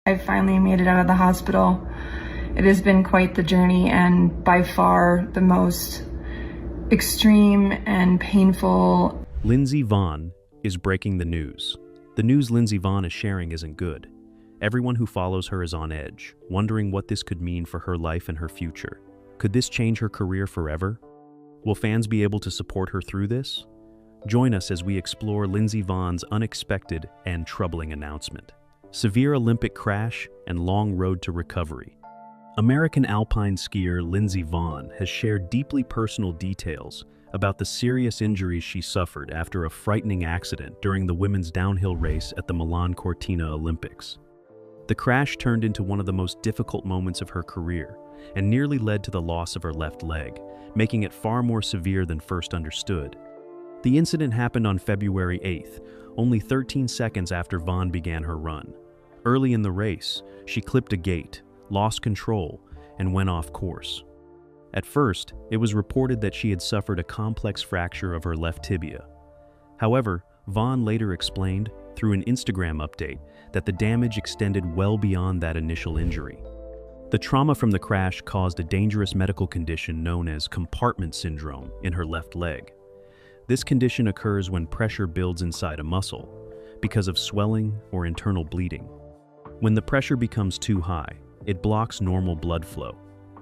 I finally made it out of the hospital. It has been quite the journey, and by far the most extreme and painful. Lindsey Vonn is breaking the news. The news Lindsey Vonn is sharing isn't good. Everyone who follows her is on edge, wondering what this could mean for her life and her future. Could this change her career forever? Will fans be able to support her through this? Join us as we explore Lindsey Vonn's unexpected and troubling announcement. Severe Olympic crash and long road to recovery. American alpine skier Lindsey Vonn has shared deeply personal details about the serious injuries she suffered after a frightening accident during the women's downhill race at the Milan Cortina Olympics. The crash turned into one of the most difficult moments of her career and nearly led to the loss of her left leg, making it far more severe than first understood. The incident happened on February 8th, only 13 seconds after Vonn began her run. Early in the race, she clipped a gate, lost control, and went off course. At first, it was reported that she had suffered a complex fracture of her left tibia. However, Vonn later explained, through an Instagram update, that the damage extended well beyond that initial injury. The trauma from the crash caused a dangerous medical condition known as compartment syndrome in her left leg. This condition occurs when pressure builds inside a muscle because of swelling or internal bleeding. When the pressure becomes too high, it blocks normal blood flow.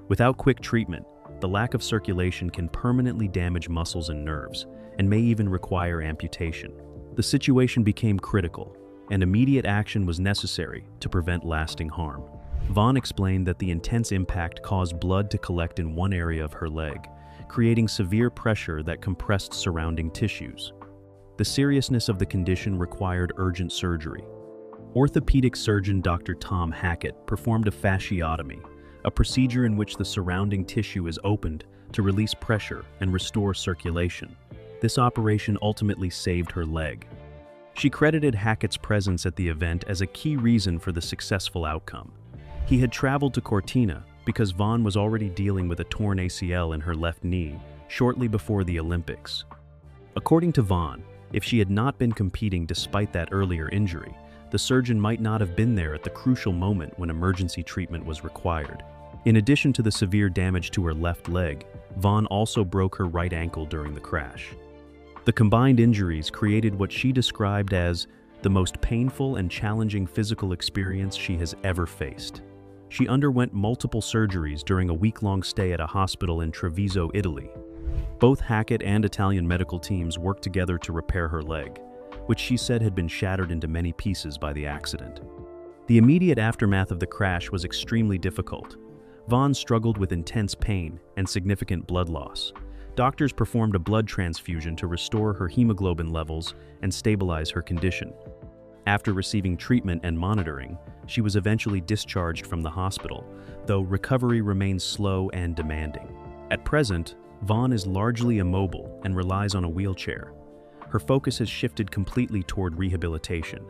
Without quick treatment, the lack of circulation can permanently damage muscles and nerves, and may even require amputation. The situation became critical, and immediate action was necessary to prevent lasting harm. Vonn explained that the intense impact caused blood to collect in one area of her leg, creating severe pressure that compressed surrounding tissues. The seriousness of the condition required urgent surgery. Orthopedic surgeon Dr. Tom Hackett performed a fasciotomy, a procedure in which the surrounding tissue is opened to release pressure and restore circulation. This operation ultimately saved her leg. She credited Hackett's presence at the event as a key reason for the successful outcome. He had traveled to Cortina because Vonn was already dealing with a torn ACL in her left knee shortly before the Olympics. According to Vonn, if she had not been competing despite that earlier injury, the surgeon might not have been there at the crucial moment when emergency treatment was required. In addition to the severe damage to her left leg, Vonn also broke her right ankle during the crash. The combined injuries created what she described as the most painful and challenging physical experience she has ever faced. She underwent multiple surgeries during a week-long stay at a hospital in Treviso, Italy. Both Hackett and Italian medical teams worked together to repair her leg, which she said had been shattered into many pieces by the accident. The immediate aftermath of the crash was extremely difficult. Vonn struggled with intense pain and significant blood loss. Doctors performed a blood transfusion to restore her hemoglobin levels and stabilize her condition. After receiving treatment and monitoring, she was eventually discharged from the hospital, though recovery remains slow and demanding. At present, Vonn is largely immobile and relies on a wheelchair. Her focus has shifted completely toward rehabilitation.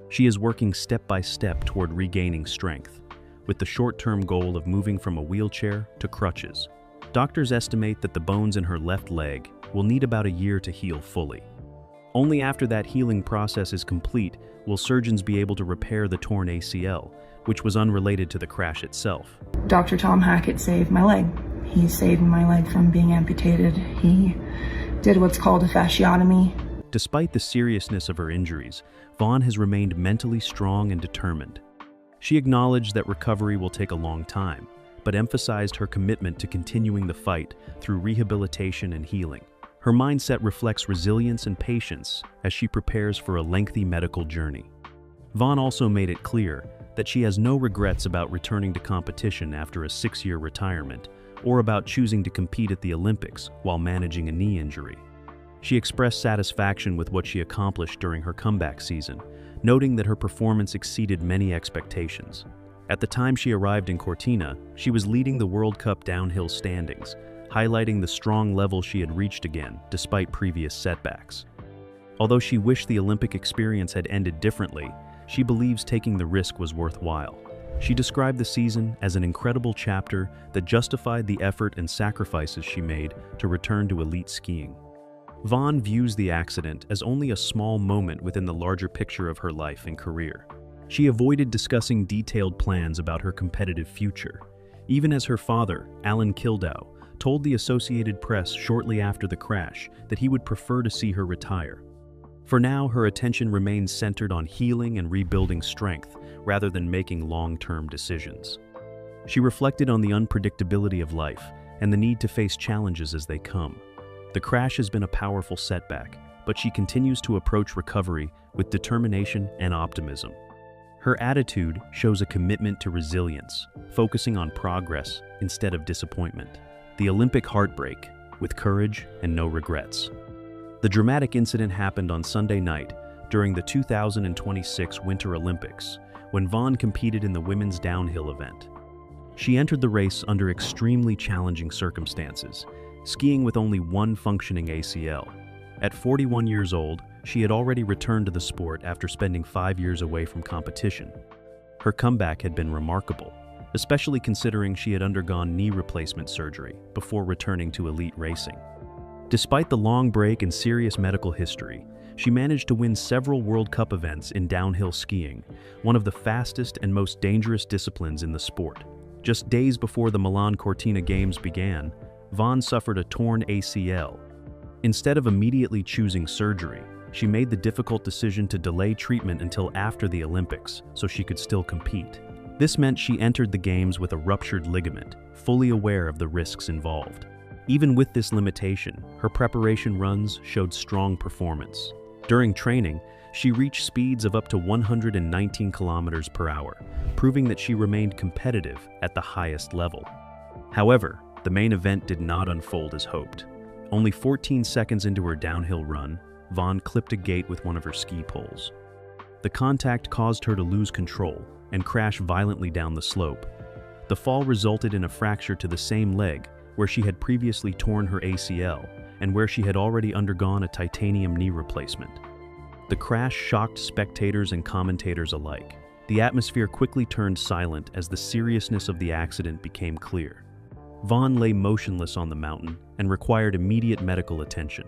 She is working step by step toward regaining strength, with the short-term goal of moving from a wheelchair to crutches. Doctors estimate that the bones in her left leg will need about a year to heal fully. Only after that healing process is complete will surgeons be able to repair the torn ACL, which was unrelated to the crash itself. Dr. Tom Hackett saved my leg. He saved my leg from being amputated. He did what's called a fasciotomy. Despite the seriousness of her injuries, Vonn has remained mentally strong and determined. She acknowledged that recovery will take a long time, but emphasized her commitment to continuing the fight through rehabilitation and healing. Her mindset reflects resilience and patience as she prepares for a lengthy medical journey. Vonn also made it clear that she has no regrets about returning to competition after a 6-year retirement, or about choosing to compete at the Olympics while managing a knee injury. She expressed satisfaction with what she accomplished during her comeback season, noting that her performance exceeded many expectations. At the time she arrived in Cortina, she was leading the World Cup downhill standings, highlighting the strong level she had reached again, despite previous setbacks. Although she wished the Olympic experience had ended differently, she believes taking the risk was worthwhile. She described the season as an incredible chapter that justified the effort and sacrifices she made to return to elite skiing. Vonn views the accident as only a small moment within the larger picture of her life and career. She avoided discussing detailed plans about her competitive future, even as her father, Alan Kildow, told the Associated Press shortly after the crash that he would prefer to see her retire. For now, her attention remains centered on healing and rebuilding strength rather than making long-term decisions. She reflected on the unpredictability of life and the need to face challenges as they come. The crash has been a powerful setback, but she continues to approach recovery with determination and optimism. Her attitude shows a commitment to resilience, focusing on progress instead of disappointment. The Olympic heartbreak, with courage and no regrets. The dramatic incident happened on Sunday night during the 2026 Winter Olympics, when Vonn competed in the women's downhill event. She entered the race under extremely challenging circumstances, skiing with only one functioning ACL. At 41 years old, she had already returned to the sport after spending 5 years away from competition. Her comeback had been remarkable, especially considering she had undergone knee replacement surgery before returning to elite racing. Despite the long break and serious medical history, she managed to win several World Cup events in downhill skiing, one of the fastest and most dangerous disciplines in the sport. Just days before the Milan Cortina Games began, Vonn suffered a torn ACL. Instead of immediately choosing surgery, she made the difficult decision to delay treatment until after the Olympics so she could still compete. This meant she entered the Games with a ruptured ligament, fully aware of the risks involved. Even with this limitation, her preparation runs showed strong performance. During training, she reached speeds of up to 119 kilometers per hour, proving that she remained competitive at the highest level. However, the main event did not unfold as hoped. Only 14 seconds into her downhill run, Vonn clipped a gate with one of her ski poles. The contact caused her to lose control and crash violently down the slope. The fall resulted in a fracture to the same leg where she had previously torn her ACL and where she had already undergone a titanium knee replacement. The crash shocked spectators and commentators alike. The atmosphere quickly turned silent as the seriousness of the accident became clear. Vonn lay motionless on the mountain and required immediate medical attention.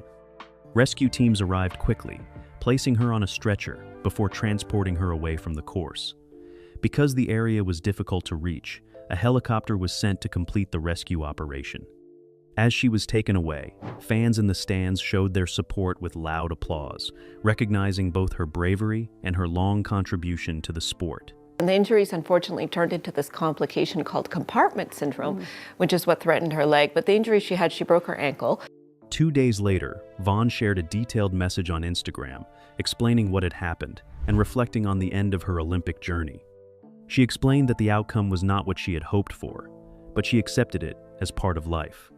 Rescue teams arrived quickly, placing her on a stretcher before transporting her away from the course. Because the area was difficult to reach, a helicopter was sent to complete the rescue operation. As she was taken away, fans in the stands showed their support with loud applause, recognizing both her bravery and her long contribution to the sport. And the injuries unfortunately turned into this complication called compartment syndrome, which is what threatened her leg. But the injury she had, she broke her ankle. 2 days later, Vonn shared a detailed message on Instagram, explaining what had happened and reflecting on the end of her Olympic journey. She explained that the outcome was not what she had hoped for, but she accepted it as part of life.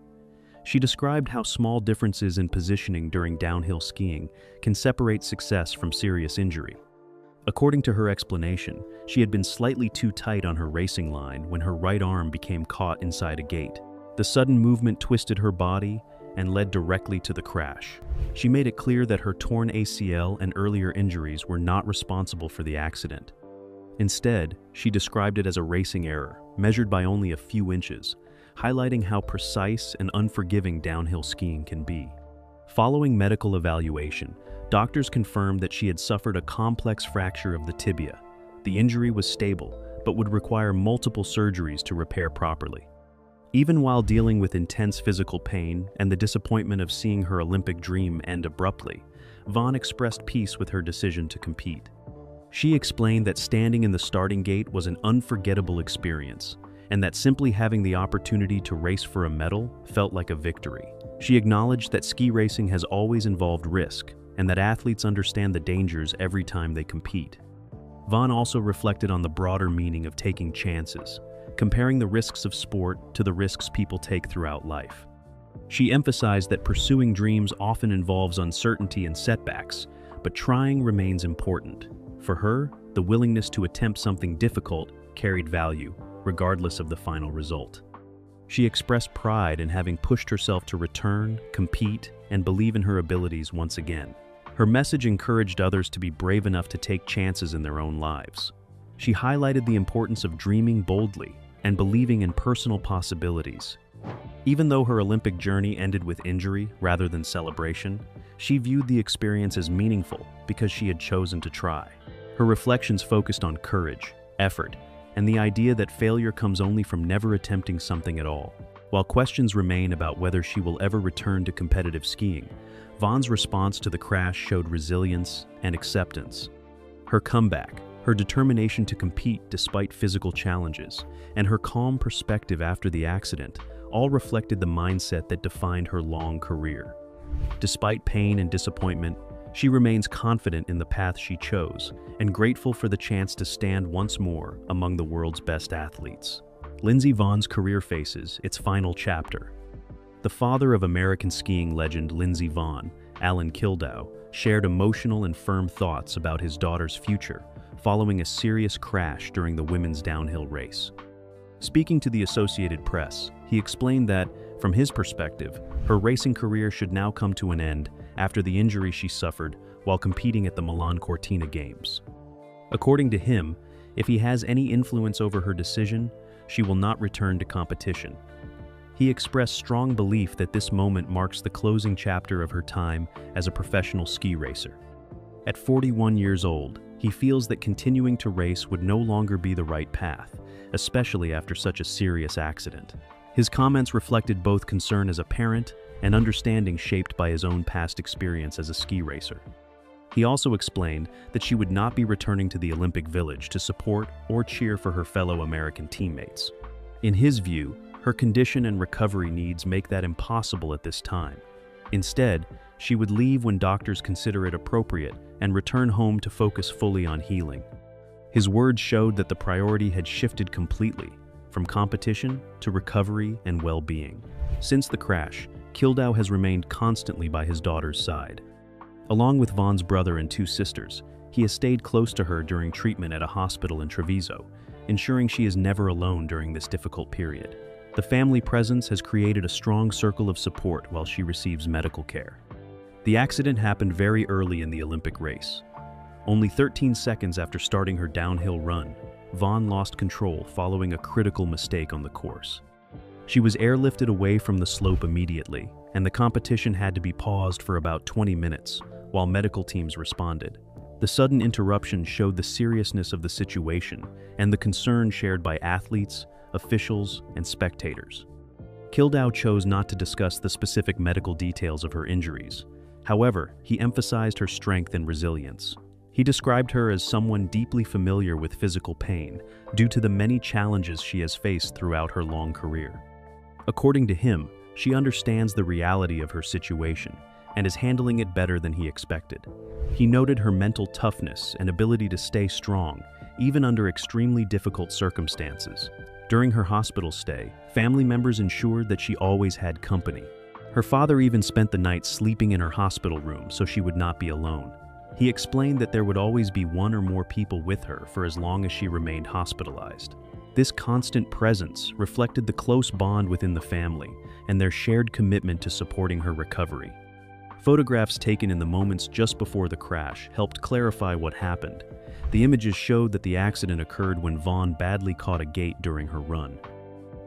She described how small differences in positioning during downhill skiing can separate success from serious injury. According to her explanation, she had been slightly too tight on her racing line when her right arm became caught inside a gate. The sudden movement twisted her body and led directly to the crash. She made it clear that her torn ACL and earlier injuries were not responsible for the accident. Instead, she described it as a racing error, measured by only a few inches, highlighting how precise and unforgiving downhill skiing can be. Following medical evaluation, doctors confirmed that she had suffered a complex fracture of the tibia. The injury was stable, but would require multiple surgeries to repair properly. Even while dealing with intense physical pain and the disappointment of seeing her Olympic dream end abruptly, Vonn expressed peace with her decision to compete. She explained that standing in the starting gate was an unforgettable experience, and that simply having the opportunity to race for a medal felt like a victory. She acknowledged that ski racing has always involved risk, and that athletes understand the dangers every time they compete. Vonn also reflected on the broader meaning of taking chances, comparing the risks of sport to the risks people take throughout life. She emphasized that pursuing dreams often involves uncertainty and setbacks, but trying remains important. For her, the willingness to attempt something difficult carried value, regardless of the final result. She expressed pride in having pushed herself to return, compete, and believe in her abilities once again. Her message encouraged others to be brave enough to take chances in their own lives. She highlighted the importance of dreaming boldly and believing in personal possibilities. Even though her Olympic journey ended with injury rather than celebration, she viewed the experience as meaningful because she had chosen to try. Her reflections focused on courage, effort, and the idea that failure comes only from never attempting something at all. While questions remain about whether she will ever return to competitive skiing, Vonn's response to the crash showed resilience and acceptance. Her comeback, her determination to compete despite physical challenges, and her calm perspective after the accident all reflected the mindset that defined her long career. Despite pain and disappointment, she remains confident in the path she chose and grateful for the chance to stand once more among the world's best athletes. Lindsey Vonn's career faces its final chapter. The father of American skiing legend Lindsey Vonn, Alan Kildow, shared emotional and firm thoughts about his daughter's future following a serious crash during the women's downhill race. Speaking to the Associated Press, he explained that, from his perspective, her racing career should now come to an end after the injury she suffered while competing at the Milan Cortina Games. According to him, if he has any influence over her decision, she will not return to competition. He expressed strong belief that this moment marks the closing chapter of her time as a professional ski racer. At 41 years old, he feels that continuing to race would no longer be the right path, especially after such a serious accident. His comments reflected both concern as a parent and understanding shaped by his own past experience as a ski racer. He also explained that she would not be returning to the Olympic Village to support or cheer for her fellow American teammates. In his view, her condition and recovery needs make that impossible at this time. Instead, she would leave when doctors consider it appropriate and return home to focus fully on healing. His words showed that the priority had shifted completely, from competition to recovery and well-being. Since the crash, Kildow has remained constantly by his daughter's side. Along with Vonn's brother and two sisters, he has stayed close to her during treatment at a hospital in Treviso, ensuring she is never alone during this difficult period. The family presence has created a strong circle of support while she receives medical care. The accident happened very early in the Olympic race. Only 13 seconds after starting her downhill run, Vonn lost control following a critical mistake on the course. She was airlifted away from the slope immediately, and the competition had to be paused for about 20 minutes while medical teams responded. The sudden interruption showed the seriousness of the situation and the concern shared by athletes, officials, and spectators. Kildow chose not to discuss the specific medical details of her injuries. However, he emphasized her strength and resilience. He described her as someone deeply familiar with physical pain due to the many challenges she has faced throughout her long career. According to him, she understands the reality of her situation and is handling it better than he expected. He noted her mental toughness and ability to stay strong, even under extremely difficult circumstances. During her hospital stay, family members ensured that she always had company. Her father even spent the night sleeping in her hospital room so she would not be alone. He explained that there would always be one or more people with her for as long as she remained hospitalized. This constant presence reflected the close bond within the family and their shared commitment to supporting her recovery. Photographs taken in the moments just before the crash helped clarify what happened. The images showed that the accident occurred when Vonn badly caught a gate during her run.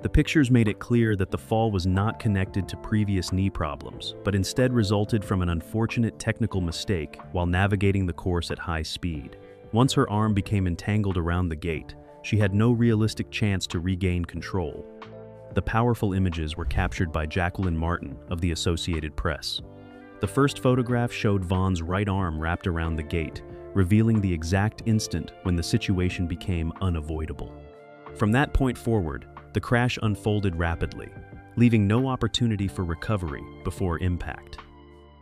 The pictures made it clear that the fall was not connected to previous knee problems, but instead resulted from an unfortunate technical mistake while navigating the course at high speed. Once her arm became entangled around the gate, she had no realistic chance to regain control. The powerful images were captured by Jacqueline Martin of the Associated Press. The first photograph showed Vonn's right arm wrapped around the gate, revealing the exact instant when the situation became unavoidable. From that point forward, the crash unfolded rapidly, leaving no opportunity for recovery before impact.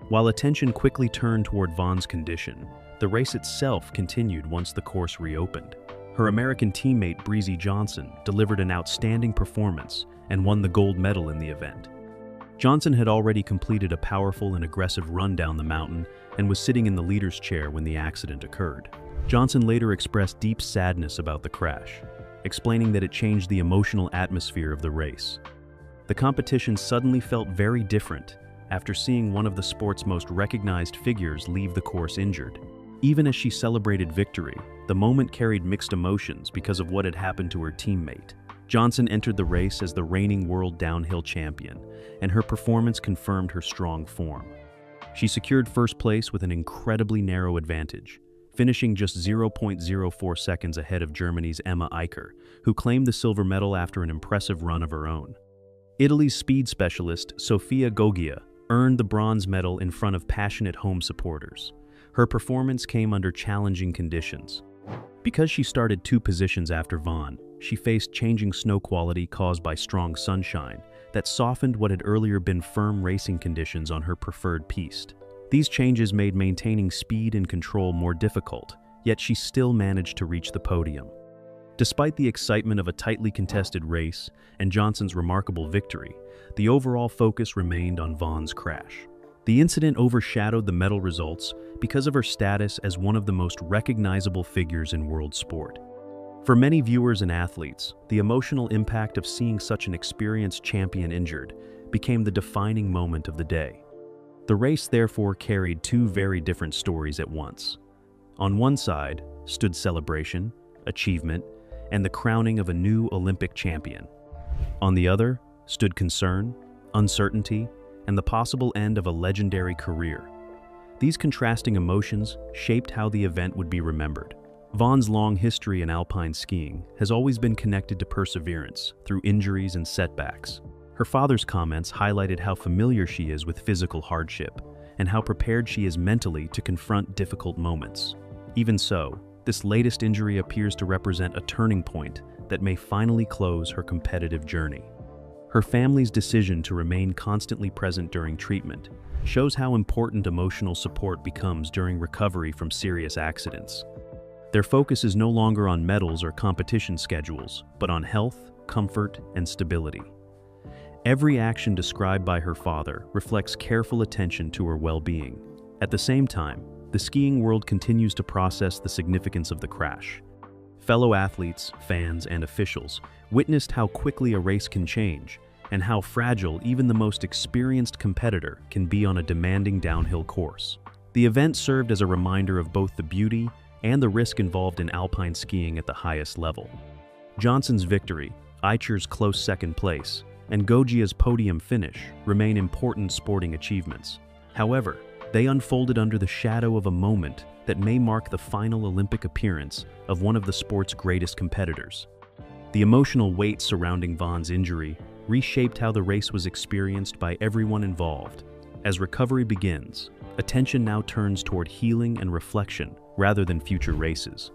While attention quickly turned toward Vonn's condition, the race itself continued once the course reopened. Her American teammate Breezy Johnson delivered an outstanding performance and won the gold medal in the event. Johnson had already completed a powerful and aggressive run down the mountain and was sitting in the leader's chair when the accident occurred. Johnson later expressed deep sadness about the crash, explaining that it changed the emotional atmosphere of the race. The competition suddenly felt very different after seeing one of the sport's most recognized figures leave the course injured. Even as she celebrated victory, the moment carried mixed emotions because of what had happened to her teammate. Johnson entered the race as the reigning world downhill champion, and her performance confirmed her strong form. She secured first place with an incredibly narrow advantage, finishing just 0.04 seconds ahead of Germany's Emma Eicher, who claimed the silver medal after an impressive run of her own. Italy's speed specialist, Sofia Goggia, earned the bronze medal in front of passionate home supporters. Her performance came under challenging conditions. Because she started 2 positions after Vonn, she faced changing snow quality caused by strong sunshine that softened what had earlier been firm racing conditions on her preferred piste. These changes made maintaining speed and control more difficult, yet she still managed to reach the podium. Despite the excitement of a tightly contested race and Johnson's remarkable victory, the overall focus remained on Vonn's crash. The incident overshadowed the medal results because of her status as one of the most recognizable figures in world sport. For many viewers and athletes, the emotional impact of seeing such an experienced champion injured became the defining moment of the day. The race therefore carried 2 very different stories at once. On one side stood celebration, achievement, and the crowning of a new Olympic champion. On the other stood concern, uncertainty, and the possible end of a legendary career. These contrasting emotions shaped how the event would be remembered. Vonn's long history in alpine skiing has always been connected to perseverance through injuries and setbacks. Her father's comments highlighted how familiar she is with physical hardship and how prepared she is mentally to confront difficult moments. Even so, this latest injury appears to represent a turning point that may finally close her competitive journey. Her family's decision to remain constantly present during treatment shows how important emotional support becomes during recovery from serious accidents. Their focus is no longer on medals or competition schedules, but on health, comfort, and stability. Every action described by her father reflects careful attention to her well-being. At the same time, the skiing world continues to process the significance of the crash. Fellow athletes, fans, and officials witnessed how quickly a race can change and how fragile even the most experienced competitor can be on a demanding downhill course. The event served as a reminder of both the beauty and the risk involved in alpine skiing at the highest level. Johnson's victory, Eicher's close second place, and Goggia's podium finish remain important sporting achievements. However, they unfolded under the shadow of a moment that may mark the final Olympic appearance of one of the sport's greatest competitors. The emotional weight surrounding Vonn's injury reshaped how the race was experienced by everyone involved. As recovery begins, attention now turns toward healing and reflection rather than future races.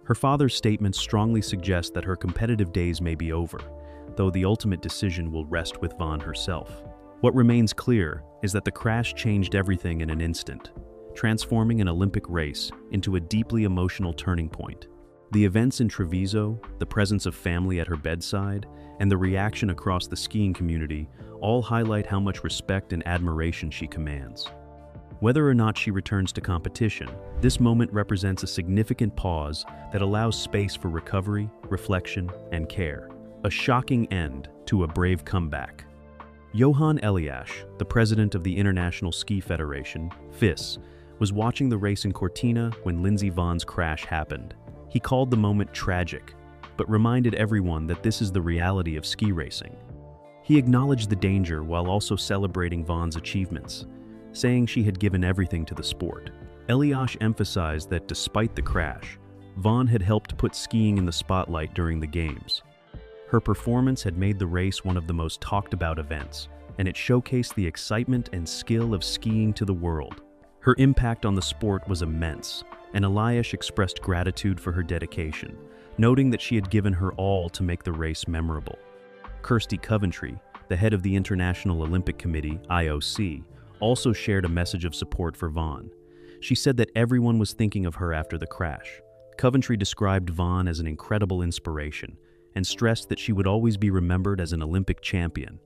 Her father's statements strongly suggest that her competitive days may be over, though the ultimate decision will rest with Vonn herself. What remains clear is that the crash changed everything in an instant, transforming an Olympic race into a deeply emotional turning point. The events in Treviso, the presence of family at her bedside, and the reaction across the skiing community all highlight how much respect and admiration she commands. Whether or not she returns to competition, this moment represents a significant pause that allows space for recovery, reflection, and care. A shocking end to a brave comeback. Johan Elias, the president of the International Ski Federation, FIS, was watching the race in Cortina when Lindsey Vonn's crash happened. He called the moment tragic, but reminded everyone that this is the reality of ski racing. He acknowledged the danger while also celebrating Vonn's achievements, saying she had given everything to the sport. Elias emphasized that despite the crash, Vonn had helped put skiing in the spotlight during the Games. Her performance had made the race one of the most talked about events, and it showcased the excitement and skill of skiing to the world. Her impact on the sport was immense, and Elias expressed gratitude for her dedication, noting that she had given her all to make the race memorable. Kirsty Coventry, the head of the International Olympic Committee, IOC, also shared a message of support for Vonn. She said that everyone was thinking of her after the crash. Coventry described Vonn as an incredible inspiration, and stressed that she would always be remembered as an Olympic champion.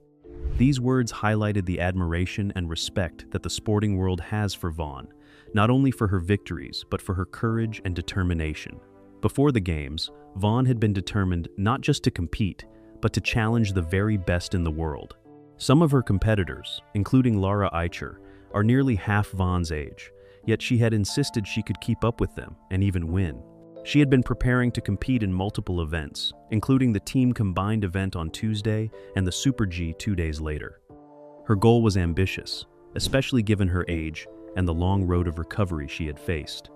These words highlighted the admiration and respect that the sporting world has for Vonn, not only for her victories, but for her courage and determination. Before the Games, Vonn had been determined not just to compete, but to challenge the very best in the world. Some of her competitors, including Laura Eicher, are nearly half Vonn's age, yet she had insisted she could keep up with them and even win. She had been preparing to compete in multiple events, including the team combined event on Tuesday and the Super G 2 days later. Her goal was ambitious, especially given her age and the long road of recovery she had faced.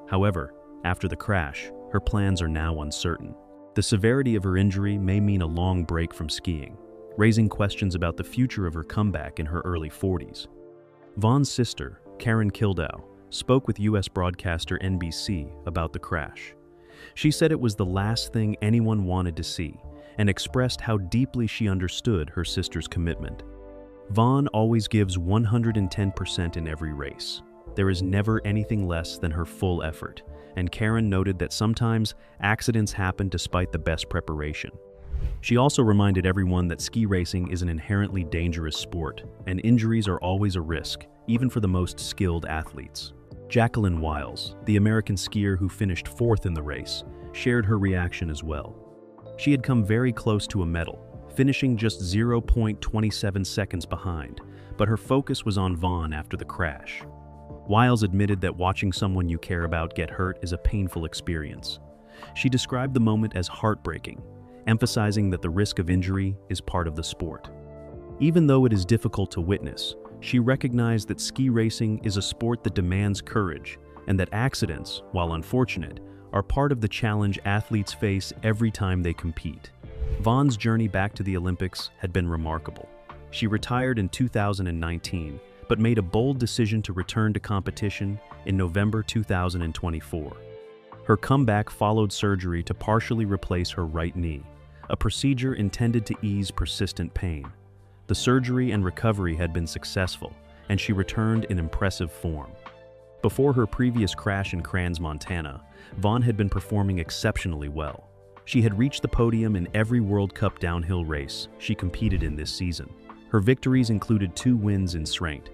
However, After the crash, her plans are now uncertain. The severity of her injury may mean a long break from skiing, raising questions about the future of her comeback in her early 40s. Vonn's sister, Karen Kildow, spoke with U.S. broadcaster NBC about the crash. She said it was the last thing anyone wanted to see and expressed how deeply she understood her sister's commitment. Vonn always gives 110% in every race. There is never anything less than her full effort, and Karen noted that sometimes accidents happen despite the best preparation. She also reminded everyone that ski racing is an inherently dangerous sport, and injuries are always a risk, even for the most skilled athletes. Jacqueline Wiles, the American skier who finished 4th in the race, shared her reaction as well. She had come very close to a medal, finishing just 0.27 seconds behind, but her focus was on Vonn after the crash. Wiles admitted that watching someone you care about get hurt is a painful experience. She described the moment as heartbreaking, emphasizing that the risk of injury is part of the sport. Even though it is difficult to witness, she recognized that ski racing is a sport that demands courage, and that accidents, while unfortunate, are part of the challenge athletes face every time they compete. Vonn's journey back to the Olympics had been remarkable. She retired in 2019, but made a bold decision to return to competition in November 2024. Her comeback followed surgery to partially replace her right knee, a procedure intended to ease persistent pain. The surgery and recovery had been successful, and she returned in impressive form. Before her previous crash in Crans, Montana, Vonn had been performing exceptionally well. She had reached the podium in every World Cup downhill race she competed in this season. Her victories included 2 wins in Srent,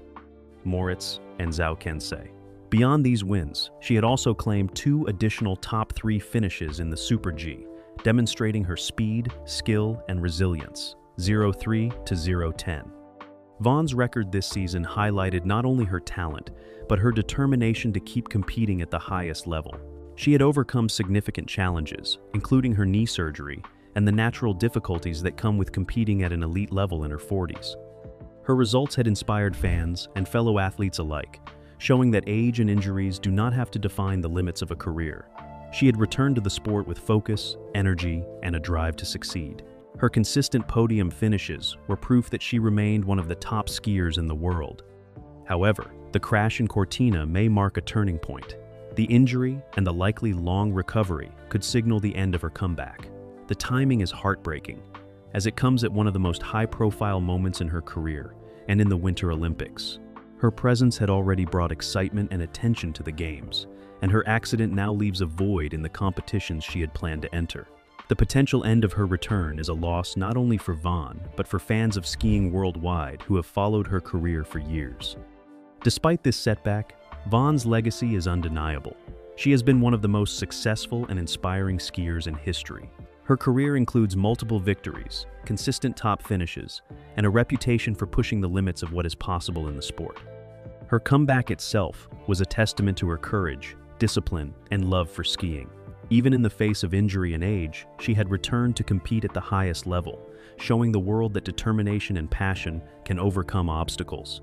Moritz, and Zhao. Beyond these wins, she had also claimed 2 additional top 3 finishes in the Super G, demonstrating her speed, skill, and resilience, 0-3 to 0-10. Vonn's record this season highlighted not only her talent, but her determination to keep competing at the highest level. She had overcome significant challenges, including her knee surgery and the natural difficulties that come with competing at an elite level in her 40s. Her results had inspired fans and fellow athletes alike, showing that age and injuries do not have to define the limits of a career. She had returned to the sport with focus, energy, and a drive to succeed. Her consistent podium finishes were proof that she remained one of the top skiers in the world. However, the crash in Cortina may mark a turning point. The injury and the likely long recovery could signal the end of her comeback. The timing is heartbreaking, as it comes at one of the most high-profile moments in her career and in the Winter Olympics. Her presence had already brought excitement and attention to the Games, and her accident now leaves a void in the competitions she had planned to enter. The potential end of her return is a loss not only for Vonn, but for fans of skiing worldwide who have followed her career for years. Despite this setback, Vonn's legacy is undeniable. She has been one of the most successful and inspiring skiers in history. Her career includes multiple victories, consistent top finishes, and a reputation for pushing the limits of what is possible in the sport. Her comeback itself was a testament to her courage, discipline, and love for skiing. Even in the face of injury and age, she had returned to compete at the highest level, showing the world that determination and passion can overcome obstacles.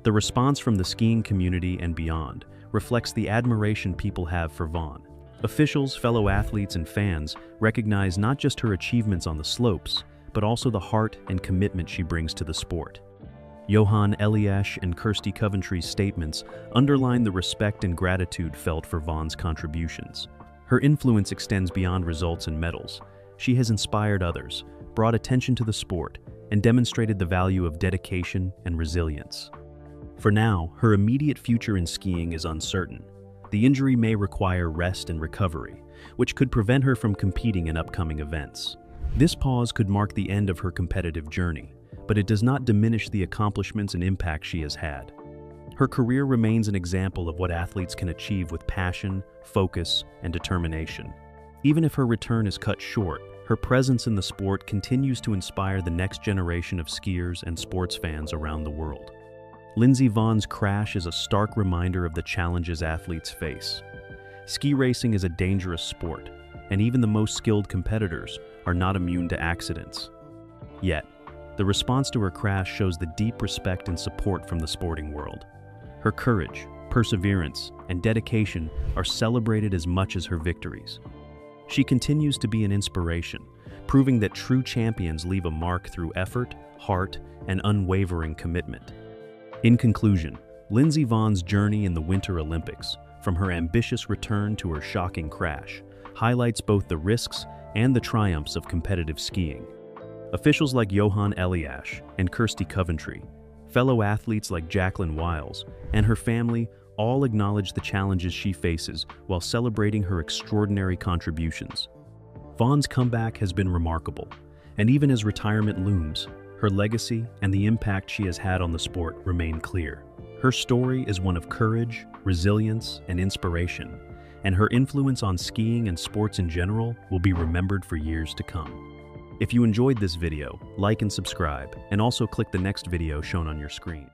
The response from the skiing community and beyond reflects the admiration people have for Vonn. Officials, fellow athletes, and fans recognize not just her achievements on the slopes, but also the heart and commitment she brings to the sport. Johan Eliash and Kirsty Coventry's statements underline the respect and gratitude felt for Vonn's contributions. Her influence extends beyond results and medals. She has inspired others, brought attention to the sport, and demonstrated the value of dedication and resilience. For now, her immediate future in skiing is uncertain. The injury may require rest and recovery, which could prevent her from competing in upcoming events. This pause could mark the end of her competitive journey, but it does not diminish the accomplishments and impact she has had. Her career remains an example of what athletes can achieve with passion, focus, and determination. Even if her return is cut short, her presence in the sport continues to inspire the next generation of skiers and sports fans around the world. Lindsey Vonn's crash is a stark reminder of the challenges athletes face. Ski racing is a dangerous sport, and even the most skilled competitors are not immune to accidents. Yet, the response to her crash shows the deep respect and support from the sporting world. Her courage, perseverance, and dedication are celebrated as much as her victories. She continues to be an inspiration, proving that true champions leave a mark through effort, heart, and unwavering commitment. In conclusion, Lindsey Vonn's journey in the Winter Olympics, from her ambitious return to her shocking crash, highlights both the risks and the triumphs of competitive skiing. Officials like Johan Eliash and Kirsty Coventry, fellow athletes like Jacqueline Wiles, and her family all acknowledge the challenges she faces while celebrating her extraordinary contributions. Vonn's comeback has been remarkable, and even as retirement looms, her legacy and the impact she has had on the sport remain clear. Her story is one of courage, resilience, and inspiration, and her influence on skiing and sports in general will be remembered for years to come. If you enjoyed this video, like and subscribe, and also click the next video shown on your screen.